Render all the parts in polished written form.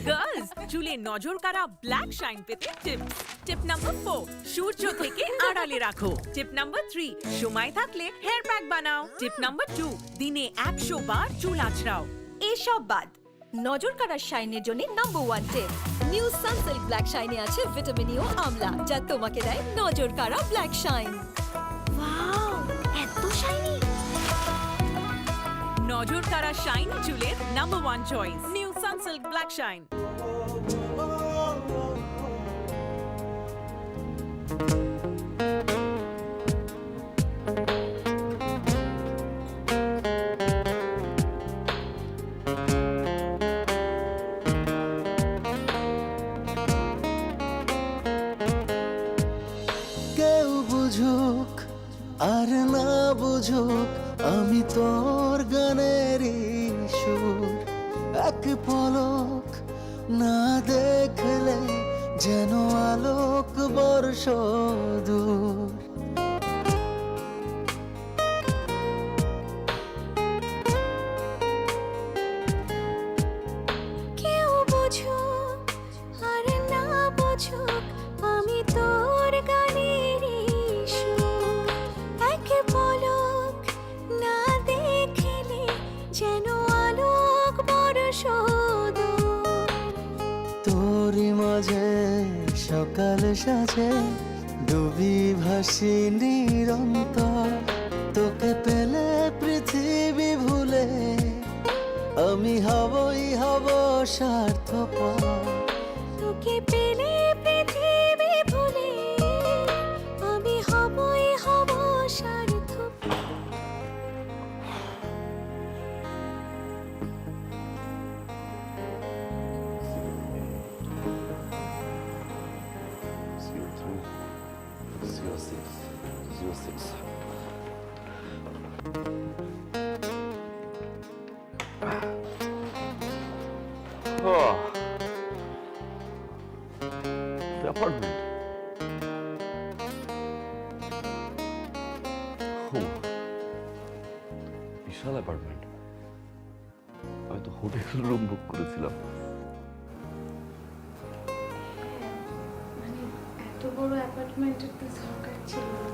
Girls, চুলে নজর কাড়া ব্ল্যাক শাইন পেতে টিপস। টিপ নাম্বার 4, সূর্য থেকে আড়ালে রাখো। টিপ নাম্বার 3, সময় থাকলে হেয়ার প্যাক বানাও। টিপ নাম্বার 2, দিনে 100 বার চুল আঁচড়াও। এসব বাদ নজর কাড়ার শাইনের জন্য নাম্বার 1 টিপ, নিউ সানসিল্ক ব্ল্যাক শাইনে আছে ভিটামিন ই ও আমলা, যা তোমাকে দেয় নজর কাড়া ব্ল্যাক শাইন। ওয়াও, এত শাইনি! নজর কাড়া শাইন চুলের number 1 choice, new Sunsilk black shine. কেউ বুঝুক আর না বুঝুক, আমি তোর গানের সুর। এক পলক না দেখলে যেন আলোক বর্ষ দূর। কেউ বুঝুক আর না বুঝুক, আমি তোর গানের সুর। এক পলক না দেখলে যেন আলোক বর্ষ দূর। তোরই মাঝে সকাল সাজে ডুবি ভাসি নিরন্তর। তোকে পেলে পৃথিবী ভুলে আমি হব স্বার্থপর। তোকে পেলে পৃথিবী ভুলে আমি হব স্বার্থপর। অ্যাপার্টমেন্ট, বিশাল অ্যাপার্টমেন্ট। আমি তো হোটেল রুম বুক করেছিলাম। মানে এত বড় অ্যাপার্টমেন্টের তো দরকার ছিল না,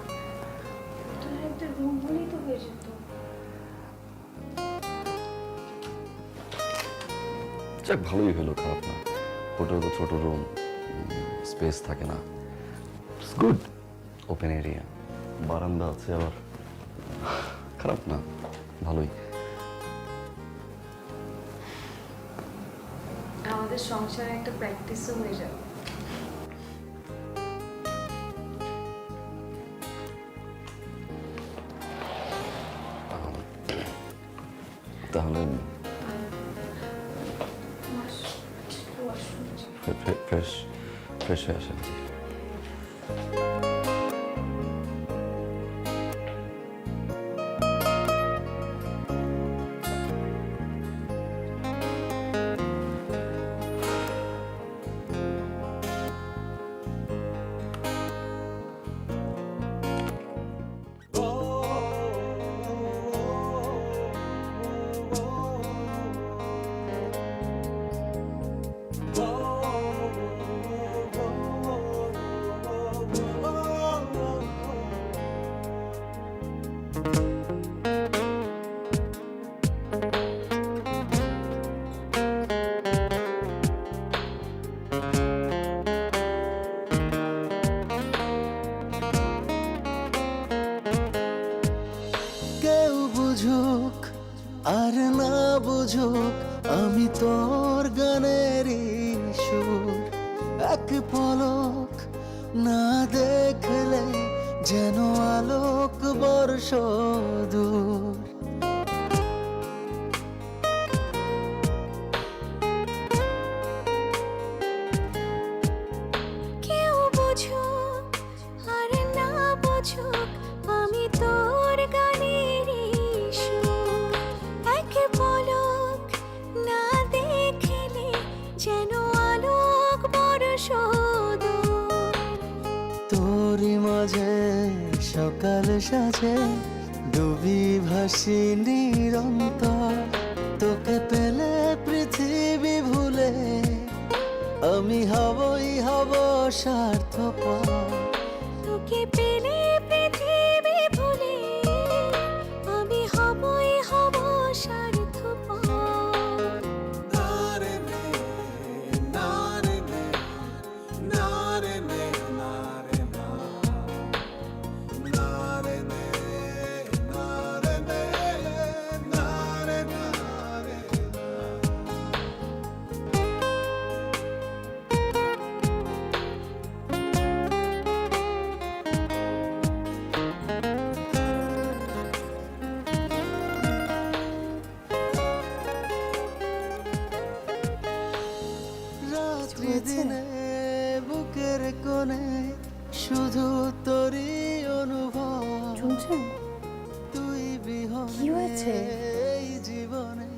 তো একটা রুম হলেই তো হয়ে যেত। যাক, ভালোই হলো, খারাপ না। হোটেল তো ছোট রুম, স্পেস থাকে না। It's good. ওপেন এরিয়া, বারান্দা আছে আবার, খারাপ না, ভালোই। আমাদের সংসারে একটা প্র্যাকটিসও হয়ে যাবে। তাহলে ফ্রেশ হয়ে আসেন। কেউ বুঝুক আর না বুঝুক, আমি তোর গানের সুর। এক পলক না দেখলে যেন আলোক বর্ষ দূর। কেউ বুঝুক আর না বুঝুক, আমি তোর গানের সুর। এক পলক না দেখলে যেন আলোক বর্ষ দূর। তোরই মাঝে সকাল সাজে ডুবি ভাসি নিরন্তর। তোকে পেলে পৃথিবী ভুলে আমি হব স্বার্থপর। তোকে পেলে পৃথিবী ভুলে আমি হব স্বার্থপর। রাত্রি দিনে বুকের কোণে শুধু তোরই অনুভব। শুনছেন? তুই কি বিহনে হয়েছে? এই জীবনে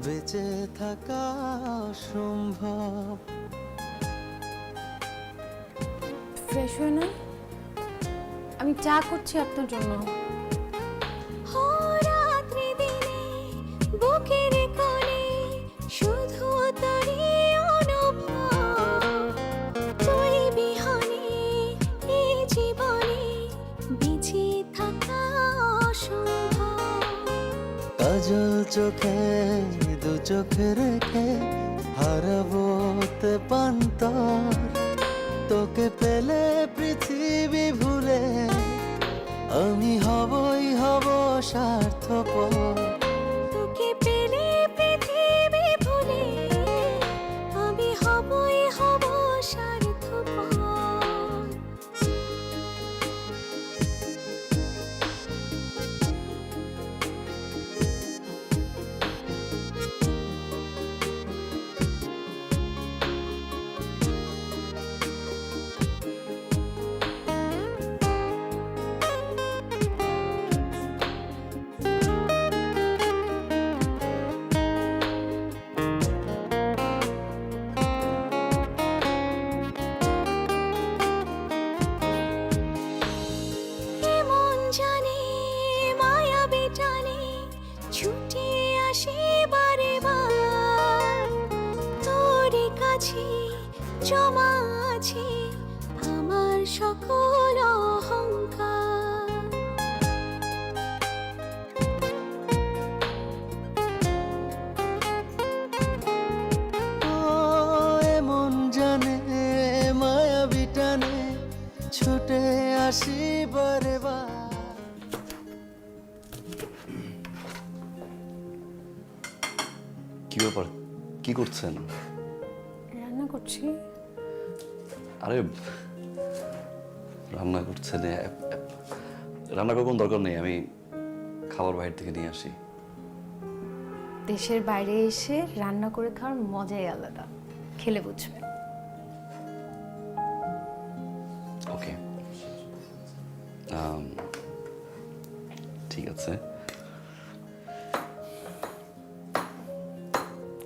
বেঁচে থাকা অসম্ভব। ফ্রেশ হয়ে না? আমি চা করছি আপনার জন্য। ও রাত্রি দিনে বুকের কোণে শুধু তোরই অনুভব। তুই বিহনে এই জীবনে বেঁচে থাকা অসম্ভব। কাজল চোখে দু চোখে রেখে হারাবো তে পান্তর। তোকে পেলে পৃথিবী ভুলে আমি হব স্বার্থপর। তোকে পেলে পৃথিবী ভুলে আমি হব স্বার্থপর। মন জানে মায়াবী টানে ছুটে আসে বারে বার। তোর কাছে জমা আছে আমার সকল অহংকার। ও এমন জানে মায়াবী টানে ছুটে আসি বারে বার। কি ব্যাপার, কি করছেন? রান্না করছি। আরে রান্না করছেন? রান্না করার কোনো দরকার নেই, আমি খাবার বাইরে থেকে নিয়ে আসি। দেশের বাইরে এসে রান্না করে খাওয়ার মজাই আলাদা, খেলে বুঝবেন। ওকে, ঠিক আছে।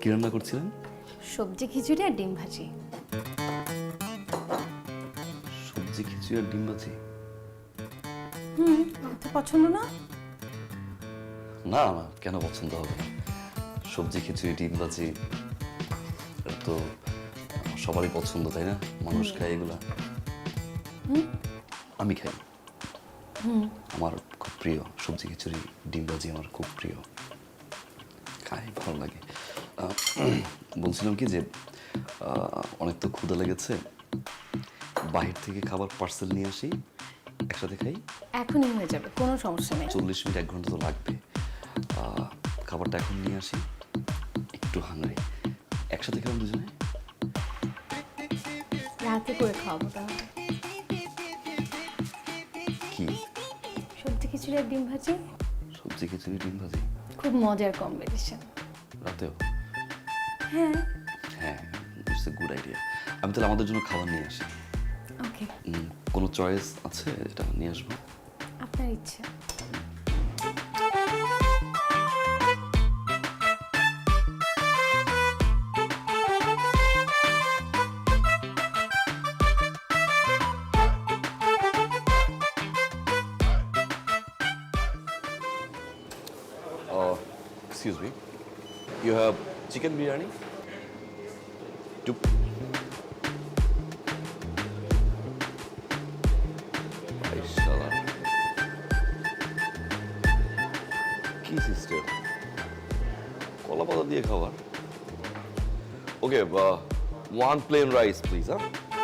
কি রান্না করছিলেন? সবজি খিচুড়ি আর ডিম ভাজি। সবজি খিচুড়ি আর ডিম ভাজি? আমার তো পছন্দ না। না না, কেন পছন্দ হবে না? সবজি খিচুড়ি ডিম ভাজি এটা তো সবারই পছন্দ, তাই না? মানুষ খায় এগুলা, আমি খাই। আমার খুব প্রিয় সবজি খিচুড়ি ডিম ভাজি, আমার খুব প্রিয়, খাই, ভালো লাগে। বলছিলাম কি যে অনেক তো ক্ষুধা লেগেছে, বাহির থেকে খাবার পার্সেল নিয়ে আসি, একসাথে খাই। এখনই হয়ে যাবে, কোনো সমস্যা নেই। 40 মিনিট 1 ঘন্টা তো লাগবে। খাবারটা এখন নিয়ে আসি, একটু হাঙ্গারি, একসাথে খেলাম দুজনে। রাতে করে খাওয়াবো তাহলে। কি? সবজি খিচুড়ি আর ডিম ভাজি সবজি খিচুড়ি ডিম ভাজি খুব মজার কম্বিনেশন। রাতেও? হ্যাঁ, হ্যাঁ, ইটস এ গুড আইডিয়া। আমি তাহলে আমাদের জন্য খাবার নিয়ে আসি। ওকে, কোনো চয়েস আছে এটা নিয়ে আসবো? আপনার ইচ্ছা। Excuse me. You have chicken biryani? কি সিস্টেম, কলা পাতা দিয়ে খাবার? ওকে, ওয়ান প্লেন রাইস প্লিজ।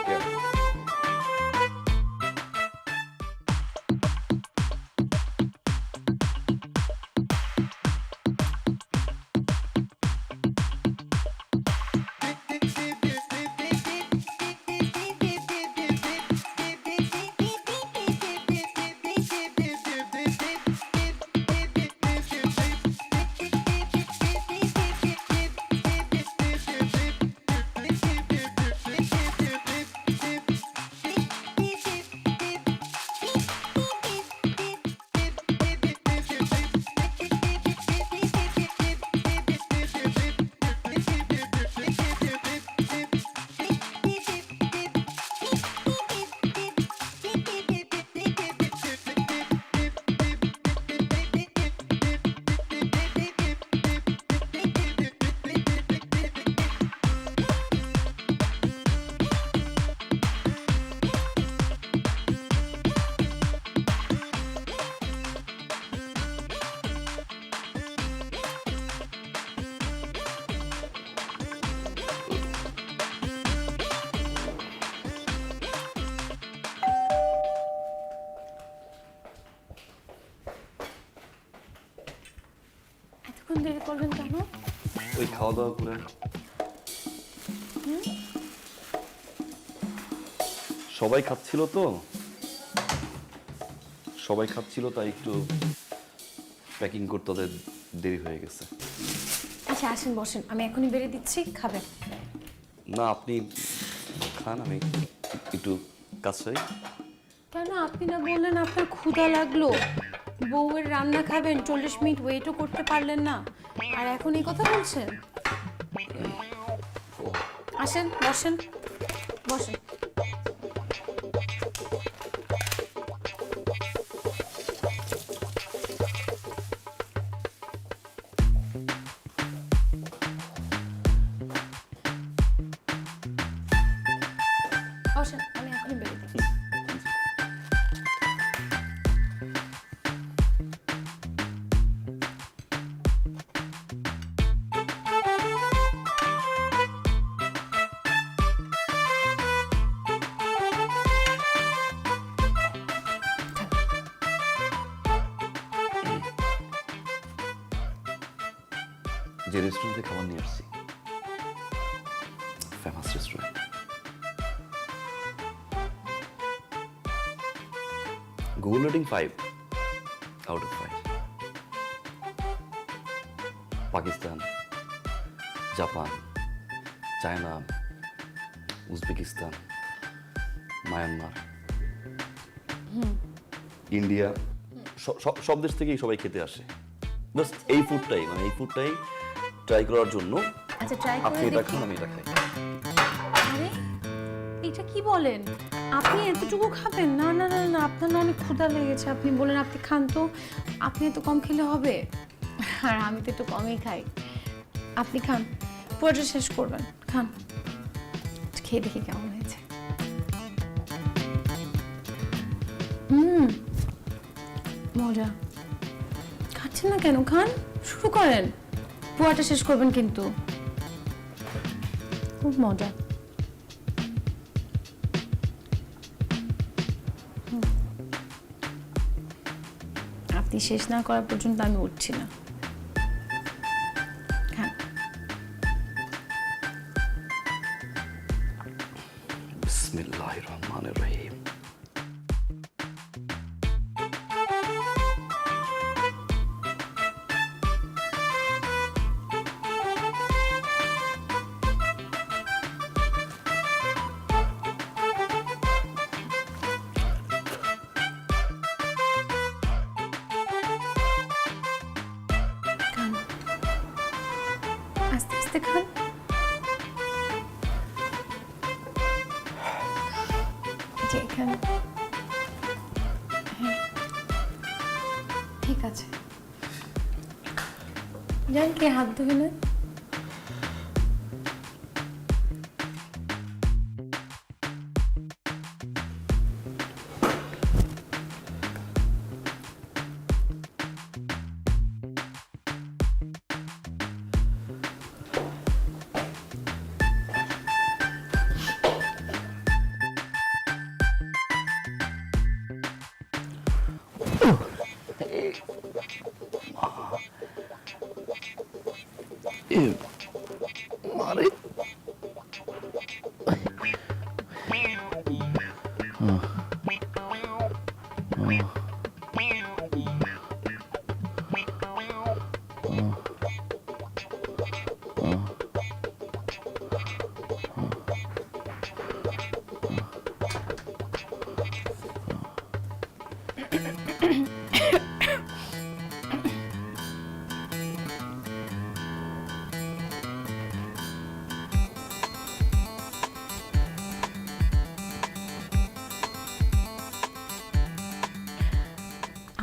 হ্যাঁ, এতক্ষণ দেরি করবেন কেন? ওই খাওয়া দাওয়া করে সবাই খাচ্ছিল তো, সবাই খাচ্ছিল তাই একটু প্যাকিং করতে ওদের দেরি হয়ে গেছে। আচ্ছা আসেন বসেন, আমি এখনই বেরিয়ে দিচ্ছি, খাবেন? না, আপনি খান, আমি একটু কাজ চাই। কেন, আপনি না বললেন আপনার ক্ষুধা লাগলো, বউয়ের রান্না খাবেন, 40 মিনিট ওয়েটও করতে পারলেন না, আর এখন এই কথা বলছেন? আসেন বসেন, বসেন। বসেন, আমি এখনই বেরিয়ে দিচ্ছি। যে রেস্টুরেন্টে খাবার নিয়ে আসছি, famous restaurant, Google rating 5 out of 5। Pakistan, Japan, China, Uzbekistan, Myanmar, India, সব দেশ থেকেই সবাই খেতে আসে। জাস্ট এই ফুডটাই ট্রাই করার জন্য আচ্ছা ট্রাই আপনি করে এটা দেখি। খান, আমি এটা খাই। আরে এটা কি বলেন, আপনি এতটুকু খাবেন? না না না না, আপনার না অনেক ক্ষুধা লেগেছে, আপনি বলেন আপনি খান তো, আপনি এত কম খেলে হবে? আর আমি তো একটু কমই খাই, আপনি খান, পুরোটা শেষ করবেন, খান, খেয়ে দেখি কেমন হয়েছে। মজা, খাচ্ছেন না কেন? খান, শুরু করেন, পুরোটা শেষ করবেন কিন্তু, খুব মজা। আপনি শেষ না করা পর্যন্ত আমি উঠছি না, খান। বিসমিল্লাহির রহমানির রহিম। খান, আস্তে আস্তে খান। যে এখানে, হ্যাঁ ঠিক আছে, যান কে হাত ধুয়ে নেন। এ মারে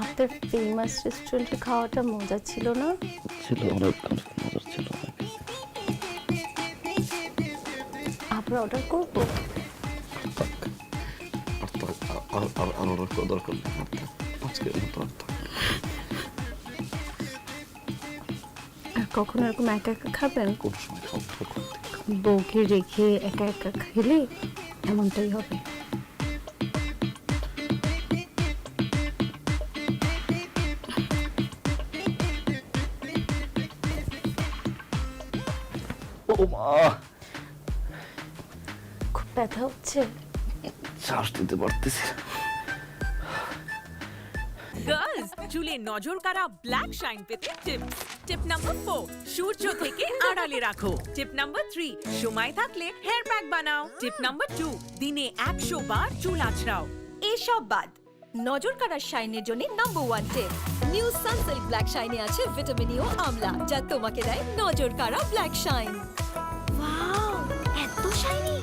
আপনার ফেমাস রেস্টুরেন্টে খাওয়াটা মজা ছিল না? ছিল, অনেক মজার ছিল। আবার অর্ডার করবো? আর অর্ডার করা দরকার নেই, আজকের মতো আর থাক। আর কখনো এরকম একা একা খাবেন? কোন সময় খাবো? বউকে রেখে একা একা খেলে এমনটাই হবে। ও মা, খুব ব্যথা হচ্ছে। শ্বাস দিতে পারতেছি না। গার্লস, চুলে নজর কাড়া ব্ল্যাক শাইন পেতে টিপস। টিপ নাম্বার 4, সূর্য থেকে আড়ালে রাখো। টিপ নাম্বার 3, সময় থাকলে হেয়ার প্যাক বানাও। টিপ নাম্বার 2, দিনে 100 বার চুল আঁচড়াও। এসব বাদ নজর কাড়ার শাইনের জন্য নাম্বার 1 টিপ নিউ সানসিল্ক ব্ল্যাক শাইনে আছে ভিটামিন ই ও আমলা, যা তোমাকে দেয় নজর কাড়া ব্ল্যাক শাইন। ওয়াও, এত শাইনি!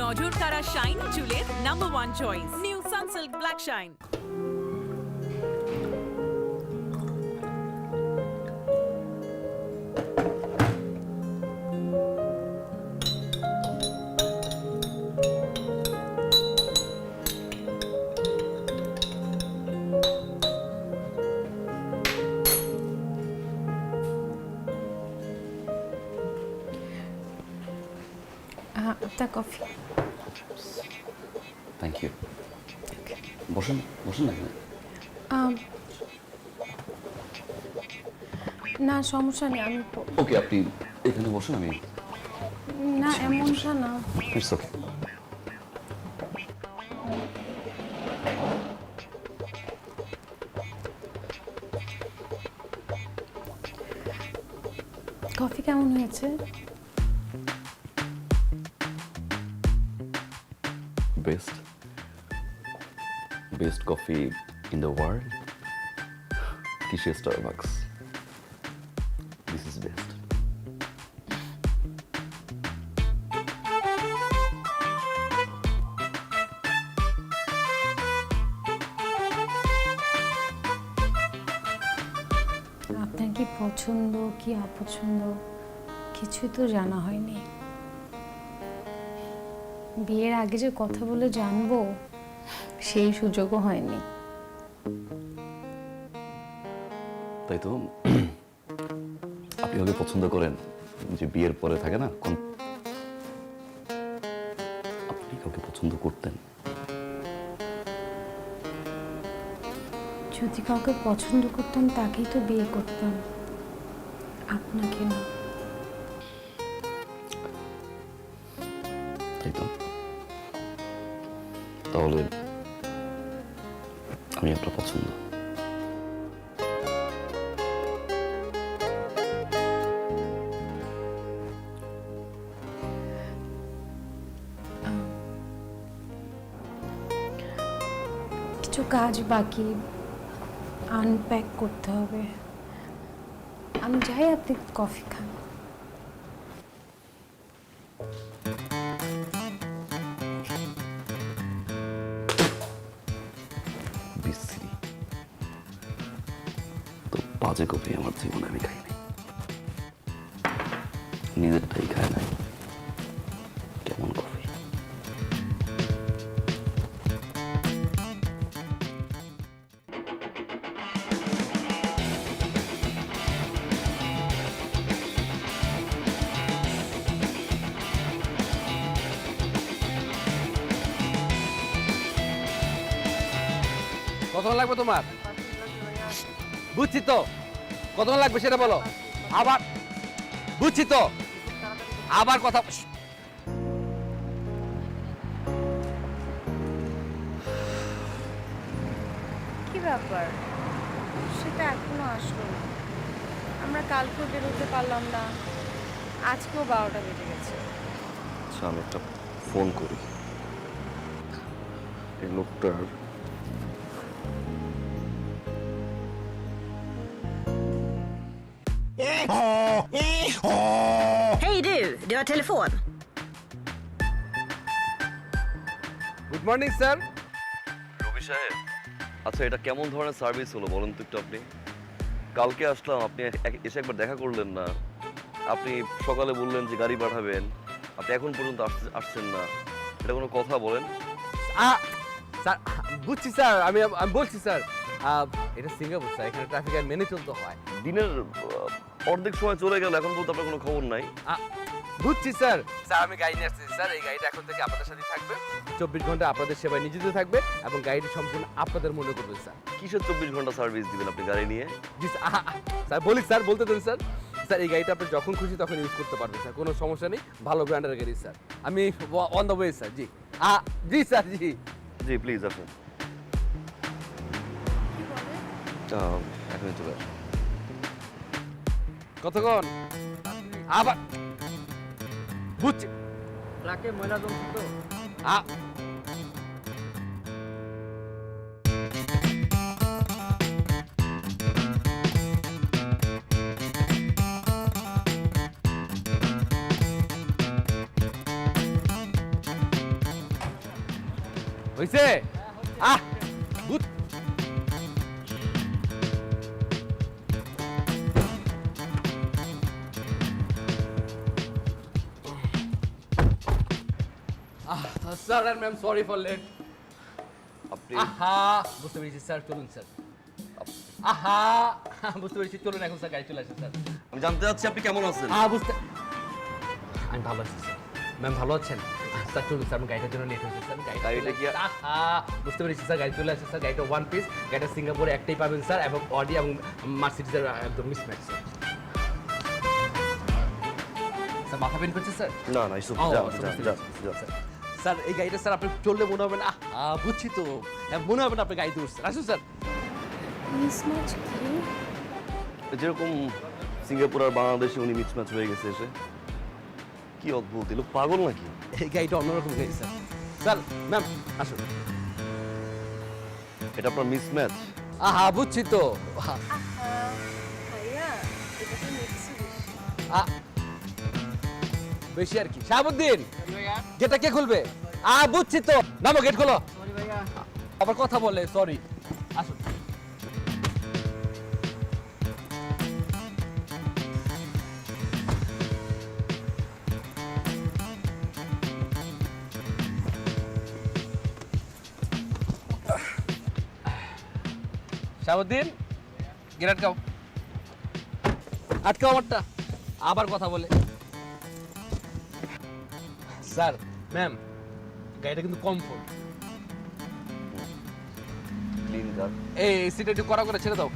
নজর কাড়া শাইন চুলের number 1 choice, new Sunsilk black shine. আপনার কফি। Thank you. বসুন বসুন না এখানে। না সমস্যা নেই, আমি ওকে, আপনি এখানে বসুন, আমি না এমনটা না। It's okay. কফি কেমন হয়েছে? Best coffee in the world. কিসে স্টারবাকস, দিস ইজ বেস্ট। আপনার কি পছন্দ কি অপছন্দ কিছুই তো জানা হয়নি। বিয়ের আগে যে কথা বলে জানবো সেই সুযোগও হয়নি। তাই তো, আপনি ওকে পছন্দ করেন, যে বিয়ের পরে থাকে না, আপনি কাউকে পছন্দ করতেন? যদি কাউকে পছন্দ করতাম তাকেই তো বিয়ে করতাম, আপনাকে না। তাই তো, তাহলে আমি আপনার পছন্দ। কিছু কাজ বাকি, আনপ্যাক করতে হবে। আমি যাই, আপনি কফি খান। বিশ্রী তো বাজে কফি আমার জীবনে আমি খাইনি, নিজেরটাই খায় নাই। কেমন কফি! কতক্ষণ লাগবে তোমার? বুঝছি তো, কতক্ষণ লাগবে সেটা বলো। আবার বুঝছি তো, আবার কথা। কি ব্যাপার, সেটা এখনো আসলো না। আমরা কালকেও বেরোতে পারলাম না, আজকেও 12টা বেজে গেছে। আচ্ছা আমি একটা ফোন করি এই লোকটার। Hej du har telefon. Good morning sir. Robi Saheb, আচ্ছা এটা কেমন ধরনের সার্ভিস হলো বলুন তো একটু। আপনি কালকে আসলাম, আপনি এসে একবার দেখা করলেন না। আপনি সকালে বললেন যে গাড়ি পাঠাবেন, আপনি এখন পর্যন্ত আসছেন না। এটা কোনো কথা বলেন? স্যার বুঝছি স্যার, আমি বলছি স্যার, এটা সিঙ্গাপুর স্যার, এখানে ট্রাফিক আইন মেনে চলতে হয়। দিনের অর্ধেক সময় চলে গেল, এখন পর্যন্ত আপনার কোনো খবর নাই। বুঝছি স্যার। স্যার আমি গাড়ি নিয়ে আসছি স্যার, এই গাড়িটা এখন থেকে আপনাদের সাথে থাকবে, 24 ঘন্টা আপনাদের সেবায় নিয়োজিত থাকবে এবং গাড়িটি সম্পূর্ণ আপনাদের মনে করবে স্যার। কিসের 24 ঘন্টা সার্ভিস দিবেন আপনি গাড়ি নিয়ে? জি স্যার, বলি স্যার, বলতে দেন স্যার। স্যার এই গাড়িটা আপনি যখন খুশি তখন ইউজ করতে পারবেন স্যার, কোনো সমস্যা নেই। ভালো ব্র্যান্ডের গাড়ি স্যার, আমি on the way sir. G G sir, G G please আসুন। এখনই চলে আসুন। কতক্ষণ? আবার বুঝছি ট্রাকে ময়লা জমছে তো। হইছে? বুঝ sir and ma'am, sorry for late. আপনি বুঝতে পেরেছি স্যার, চলুন স্যার। বুঝতে পেরেছি, চলুন এখন স্যার, গাড়ি চলে আসে স্যার। আমি জানতে চাচ্ছি আপনি কেমন আছেন? আমি ভালো আছি স্যার। ম্যাম ভালো আছেন? স্যার চলুন স্যার, আমি গাড়িটার জন্য লেট হয়েছে স্যার। গাড়িটা কি? বুঝতে পেরেছি স্যার, গাড়ি চলে আসে স্যার। গাড়িটা ওয়ান পিস, গাড়িটা সিঙ্গাপুরে একটাই পাবেন স্যার, এবং অডি এবং মার্সিডিজের একদম মিসম্যাচ স্যার। স্যার মাথা পেন করছে স্যার? না না, ইসব স্যার এই গাড়িটা স্যার আপনি চললে মনে হবে না। বুঝছি তো, মনে হবে না আপনি গাড়িতে উঠছেন। আসুন স্যার। মিসম্যাচ কি? যেরকম সিঙ্গাপুর আর বাংলাদেশে উনি মিসম্যাচ হয়ে গেছে এসে। কি অদ্ভুত, এলো পাগল নাকি? এই গাড়িটা অন্যরকম গাড়ি স্যার। স্যার ম্যাম আসুন। এটা আপনার মিসম্যাচ? বুঝছি তো। ভাইয়া এটা তো মিক্সি বেশি আর কি। শাহাবুদ্দিন, গেটটা কে খুলবে? বুঝছি তো, নামো, গেট খোলো। আবার কথা বলে, সরি। আসুন। শাহাবুদ্দিন, গেট আটকাও। আটকাও আমারটা। আবার কথা বলে। স্যার ম্যাম, গাড়িটা কিন্তু কমফোর্ট। ক্লিন কার। এই সিটটা একটু কড়া করে ছেড়ে দাও।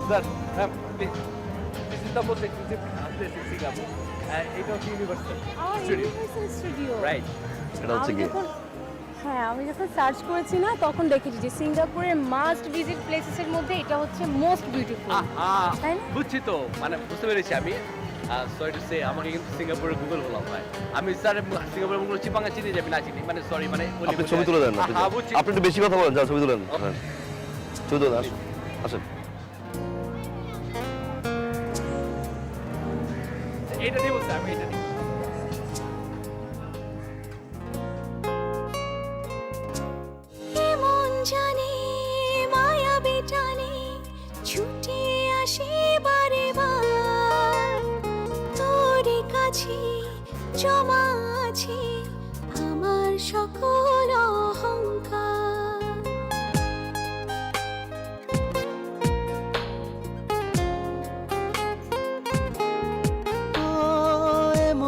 Sir ma'am please, this is the most expensive place in Singapore. এটা হচ্ছে universal studio. Universal studio. Right. এটা হচ্ছে কি? হ্যাঁ, আমি যখন সার্চ করেছি না তখন দেখেছি যে সিঙ্গাপুরের মাস্ট ভিজিট প্লেসেসের মধ্যে এটা হচ্ছে মোস্ট বিউটিফুল। তাই না? বুঝছি তো, মানে বুঝতে পেরেছি আমি। সরি টু সে, আমাকে কিন্তু সিঙ্গাপুরের গুগল বলা হয়। আমি স্যার সিঙ্গাপুরের গুগল চিপাঙ্গা চিনি যাবি না চিনি, মানে সরি, মানে আপনি ছবি তুলে দেন। বুঝছি। আপনি একটু বেশি কথা বলেন, যা ছবি তুলেন। হ্যাঁ, ছবি তুলে দেন, আসেন। এইটা নিব স্যার, আমি এটা নিব। মন জানে মায়াবী টানে ছুটে আসে বারে বার তোরে কাছে জমা আছে আমার সকল অহংকার। ও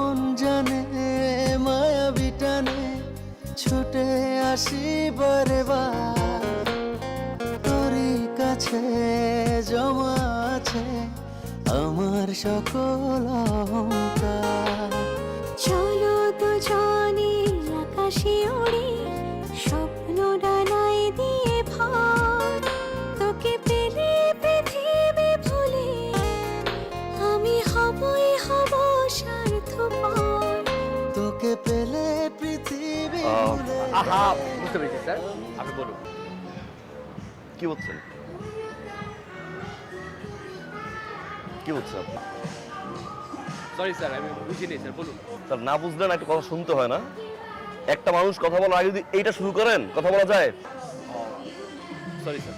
সকল অহংকার। চলো দুজনে আকাশে উড়ি, স্বপ্ন ডানায় দিয়ে ভর। তোকে পেলে পৃথিবী ভুলে আমি হবই হব স্বার্থপর। তোকে পেলে পৃথিবী ভুলে আহা বুঝতে পেরেছি স্যার, আপনি বলুন। কি বলছেন কি বলছেন আপনি? সরি স্যার, আমি বুঝিনি স্যার, বলুন। স্যার না বুঝলেন একটা কথা শুনতে হয় না? একটা মানুষ কথা বলার আগে যদি এইটা শুরু করেন কথা বলা যায়? Sorry sir.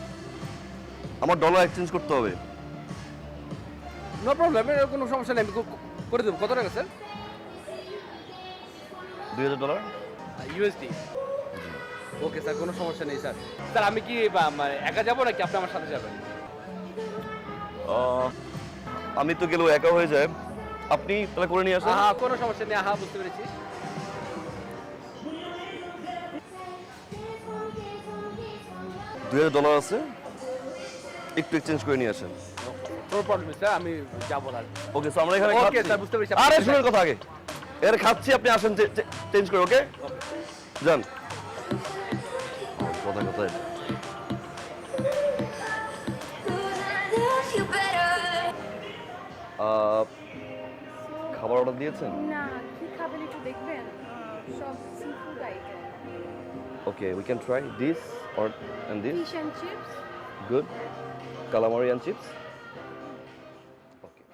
আমার ডলার এক্সচেঞ্জ করতে হবে। নো প্রবলেম, এর কোনো সমস্যা নেই, আমি করে দেবো। কত টাকা স্যার? $2000। ইউএসডি। ওকে স্যার, কোনো সমস্যা নেই স্যার। স্যার আমি কি মানে একা যাবো নাকি আপনি আমার সাথে যাবেন? আমি তো গেলেও একা হয়ে যায়, আপনি তাহলে করে নিয়ে আসেন। আহা কোনো সমস্যা নেই, আহা বুঝতে পেরেছি। $2000 আছে, একটু এক্সচেঞ্জ করে নিয়ে আসেন। নো প্রবলেম স্যার, আমি যাবো না। ওকে স্যার, আমরা এখানে ওকে খাচ্ছি। স্যার, বুঝতে পেরেছি। আরে শুনুন কথা আগে, এর খাচ্ছি, আপনি আসেন চেঞ্জ করে। ওকে যান। কথা কথায় খাবার অর্ডার দিয়েছেন? না, কি খাবেন একটু দেখবেন? সব seafood item, okay, we can try this or and this. Fish and chips. Good, calamari and chips. Okay.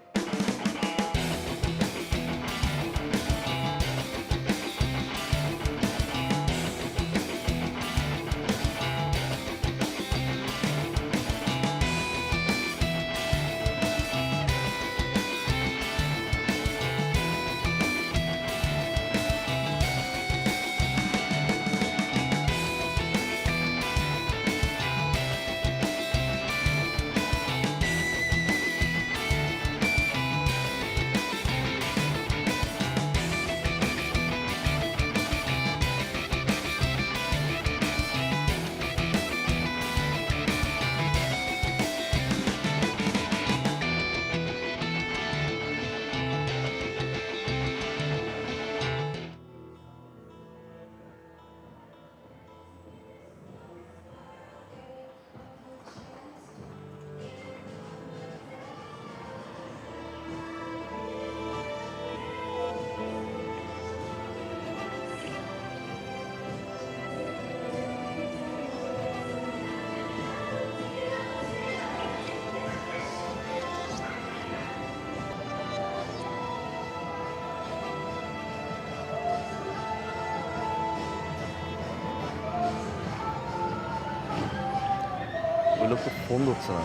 ওই লোক তো ফোন ধরছে না।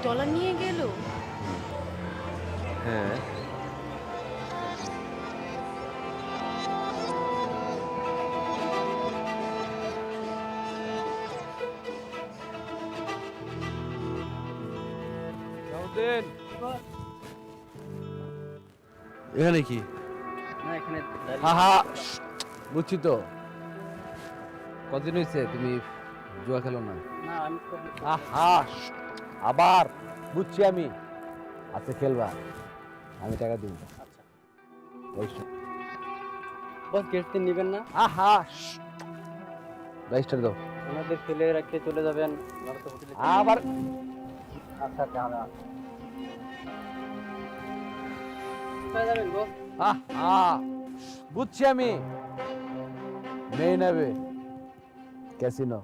ডলার নিয়ে গেল? হ্যাঁ, এখানে কি? না এখানে আহা বুঝছি তো। কতদিন হয়েছে তুমি জুয়া খেলো না? না আমি আহা আবার বুঝছি আমি। আচ্ছা খেলবা, আমি টাকা দিব। আচ্ছা বস গেস্ট নেবেন না? আহা বাইশটা দাও। আমাদের ফেলে রেখে চলে যাবেন আমরা তো হোটেলে আবার আচ্ছা আচ্ছা আমরা কোথায় যাবেন বস? আহা বুঝছি আমি। মেয়ে নেবে ক্যাসিনো।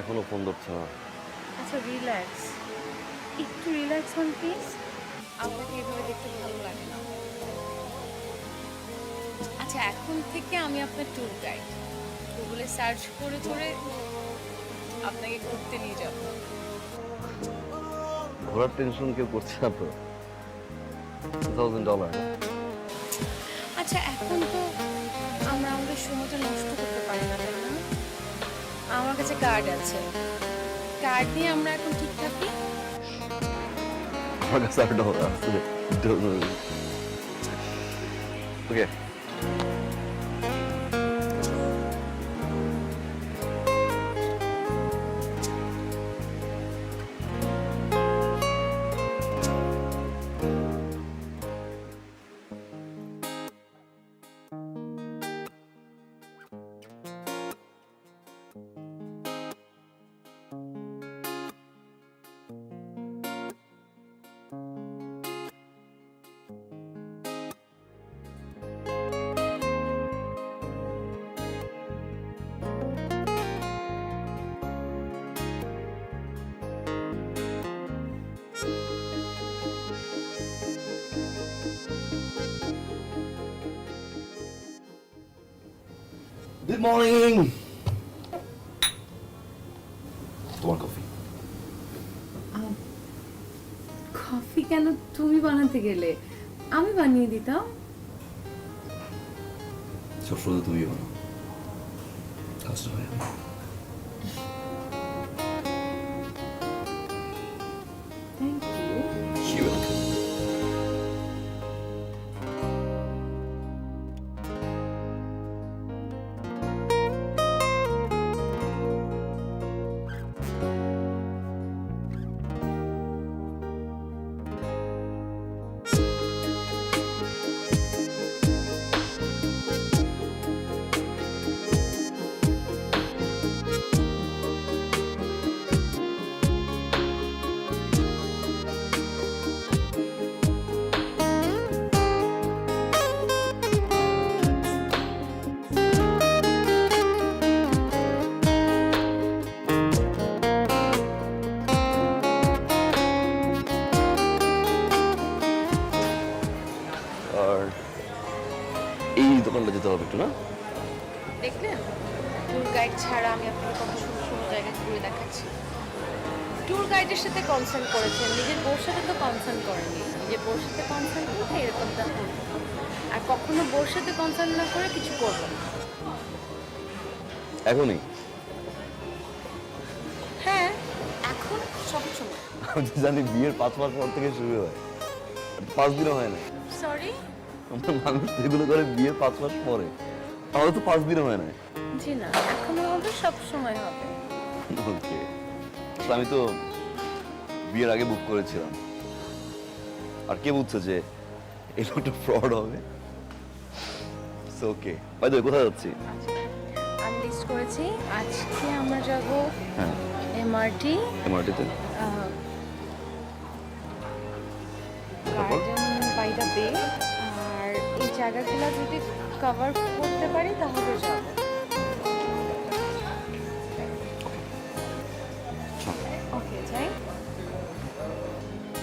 এখনো ফোন ধরছে না। আচ্ছা রিল্যাক্স, একটু রিল্যাক্স হন প্লিজ। আপনাকে এভাবে দেখতে ভালো লাগে না। আচ্ছা এখন থেকে আমি আপনার ট্যুর গাইড, গুগলে সার্চ করে করে আপনাকে ঘুরতে নিয়ে যাব। ঘোরার টেনশন কেউ করছে না তো। $2000। আচ্ছা এখন তো আমরা আমাদের সময়টা নষ্ট করতে পারি না, তাই না? কাছে কার্ড আছে, কার্ড দিয়ে আমরা এখন ঠিক থাকি। আমার কাছে আর ডলার আছে। ওকে, গুড মর্নিং। তোমার কফি। কফি কেন তুমি বানাতে গেলে? আমি বানিয়ে দিতাম। সবসময় তুমি বানাও, কাজটা হয় আমি। Thank you. You're welcome. আর এই দোকানটা যেতে হবে একটু, না? দেখলেন, ট্যুর গাইড ছাড়া আমি আপনাকে কত সুন্দর সুন্দর জায়গা ঘুরে দেখাচ্ছি। ট্যুর গাইডের সাথে কনসার্ন করেছেন, নিজের বোর সাথে তো কনসার্ন করেননি। নিজের বোর সাথে কনসার্ন করতে এরকমটা করবো, আর কখনো বোর সাথে কনসার্ন না করে কিছু করবো না। এখনই? হ্যাঁ, এখন সবসময়। আমি তো জানি বিয়ের 5 মাস পর থেকে শুরু হয়, 5 দিনও হয় না। সরি? মানুষ তো এগুলো করে বিয়ের 5 মাস পরে, তাহলে তো 5 দিনও হয় না। জি না, এখনো হবে, সবসময় হবে। ওকে, আমি তো বিয়ের আগে বুক করেছিলাম, আর কে বুঝছে যে এই লোকটা ফ্রড হবে। ওকে, বাই দ্য ওয়ে, কোথায় যাচ্ছি? আমি লিস্ট করেছি, আজকে আমরা যাব হ্যাঁ, এমআরটি, এমআরটিতে। গার্ডেন বাই দ্য বে, আর এই জায়গাগুলো যদি কভার করতে পারি তাহলে যাব। ওকে, যাই।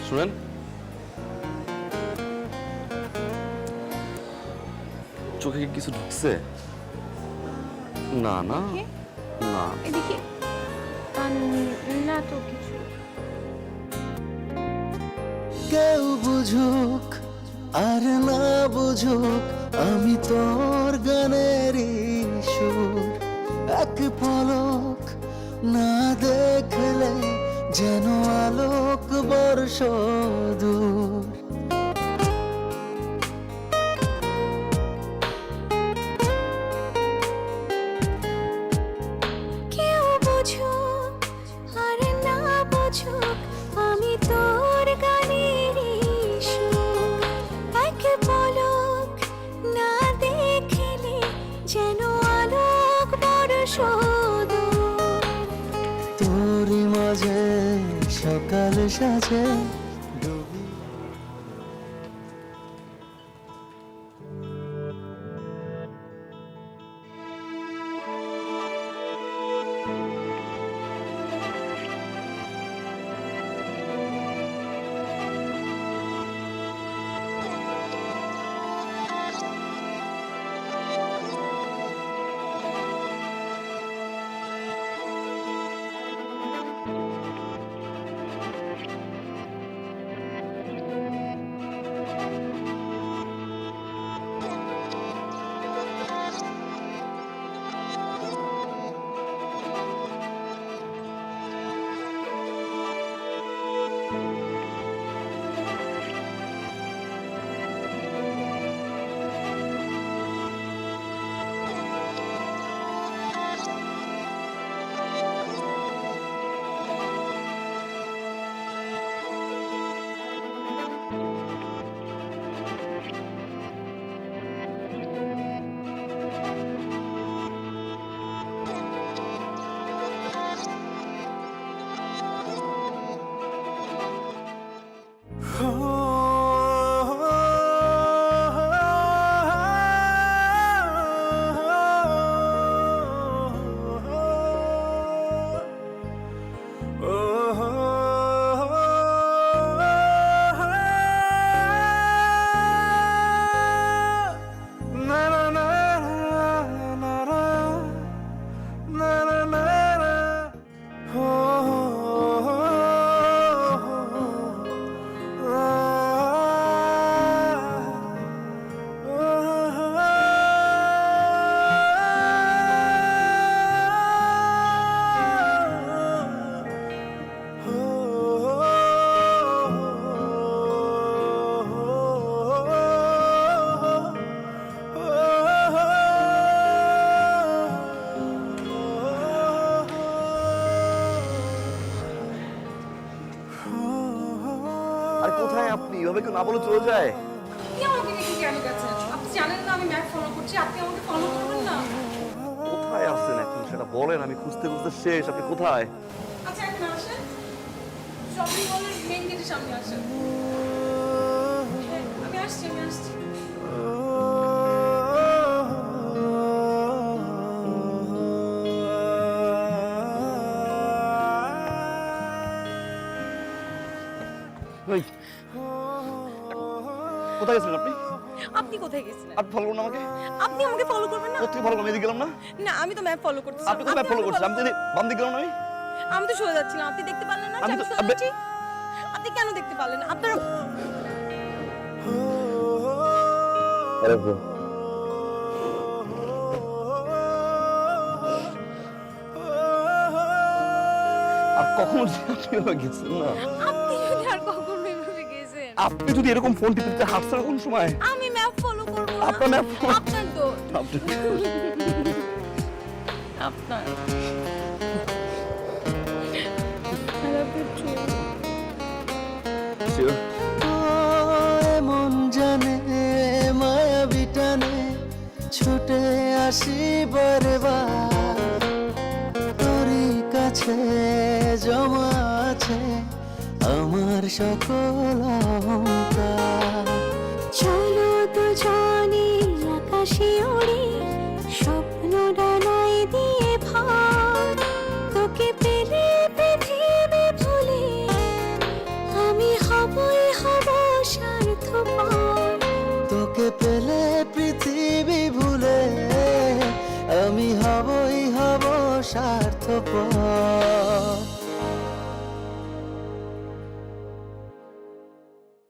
শুনেন, চোখে কি কিছু ঢুকছে? না না কি? না, এদিকে না তো কিছু। কেউ বুঝুক আর না বুঝুক, আমি তোর গানেরই সুর। এক পলক না দেখলে যেন আলোক বর্ষ দূর। কেউ বুঝুক আর না বুঝুক, আমি তোর গানেরই সুর। এক পলক না দেখলে যেন আলোক বর্ষ দূর। তোরই মাঝে সকাল সাজে ডুবি। আর কোথায় আপনি এভাবে কেউ না বলে চলে যায়? আপনি আমাকে রেখে কেন গেছেন? আপনি জানেন না আমি ম্যাপ ফলো করছি, আপনি আমাকে ফলো করবেন না? কোথায় আছেন এখন সেটা বলেন, আমি খুঁজতে খুঁজতে শেষ। আপনি কোথায়? আচ্ছা এখন আসেন, শপিং মলের মেইন গেটের সামনে আসেন। হ্যাঁ, আমি আসছি। এই, কোথায় গেছিলেন আপনি? আপনি কোথায় গেছিলেন? আপনি ফলো করুন আমাকে। আপনি আমাকে ফলো করবেন না? কোথায় ফলো করলাম? এদিকে গেলাম না? না, আমি তো ম্যাপ ফলো করতেছি। আপনি কোথায় ফলো করছেন? আমি তো বাম দিকে গেলাম না আমি? আমি তো সোজা যাচ্ছিলাম, আপনি দেখতে পারলেন না যে আমি আমি তো- সোজা যাচ্ছি? আপনি কেন দেখতে পারলেন না? আপনার আর কখনো যে আপনি এভাবে গেছেন না। আপনি যদি আর কখনো এভাবে গেছেন, আপনি যদি এরকম ফোন টিপতে হাঁটছেন কোন সময়? আমি ম্যাপ ফলো করব না। আপনার map follow- আপনার তো আপনি আপনার Sure. ও এমন জানে মায়াবী টানে ছুটে আসি বারবার তোরই কাছে জমা আছে আমার সকল অহংকার। চলো দুজনে আকাশে উড়ি, স্বপ্ন ডানায় দিয়ে ভর। তোকে পেলে পৃথিবী ভুলে আমি হবই হব স্বার্থপর। তোকে পেলে পৃথিবী ভুলে আমি হবই হব স্বার্থপর।